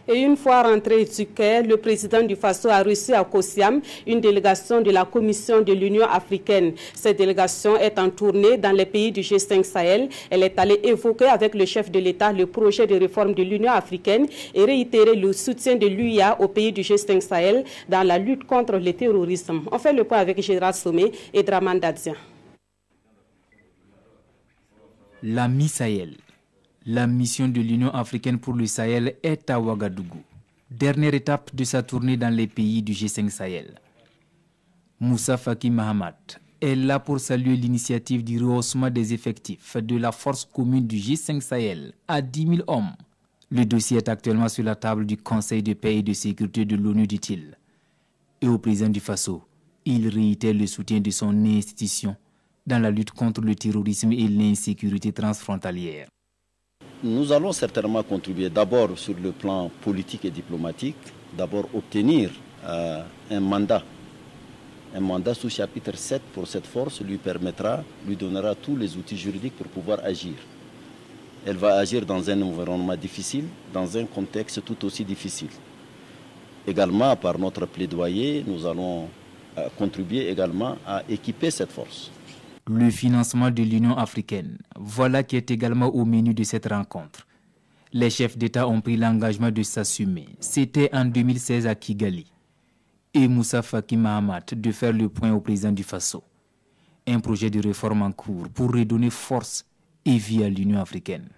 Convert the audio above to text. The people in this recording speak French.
Et une fois rentré du Caire, le président du Faso a reçu à Kosiam une délégation de la Commission de l'Union africaine. Cette délégation est en tournée dans les pays du G5 Sahel. Elle est allée évoquer avec le chef de l'État le projet de réforme de l'Union africaine et réitérer le soutien de l'UIA aux pays du G5 Sahel dans la lutte contre le terrorisme. On fait le point avec Gérard Sommet et Draman Dadzian. La Mi-Sahel. La mission de l'Union africaine pour le Sahel est à Ouagadougou, dernière étape de sa tournée dans les pays du G5 Sahel. Moussa Faki Mahamat est là pour saluer l'initiative du rehaussement des effectifs de la force commune du G5 Sahel à 10 000 hommes. Le dossier est actuellement sur la table du Conseil de paix et de sécurité de l'ONU, dit-il. Et au président du Faso, il réitère le soutien de son institution dans la lutte contre le terrorisme et l'insécurité transfrontalière. Nous allons certainement contribuer d'abord sur le plan politique et diplomatique, d'abord obtenir un mandat sous chapitre 7 pour cette force lui donnera tous les outils juridiques pour pouvoir agir. Elle va agir dans un environnement difficile, dans un contexte tout aussi difficile. Également, par notre plaidoyer, nous allons contribuer également à équiper cette force. Le financement de l'Union africaine, voilà qui est également au menu de cette rencontre. Les chefs d'État ont pris l'engagement de s'assumer. C'était en 2016 à Kigali. Et Moussa Faki Mahamat de faire le point au président du Faso. Un projet de réforme en cours pour redonner force et vie à l'Union africaine.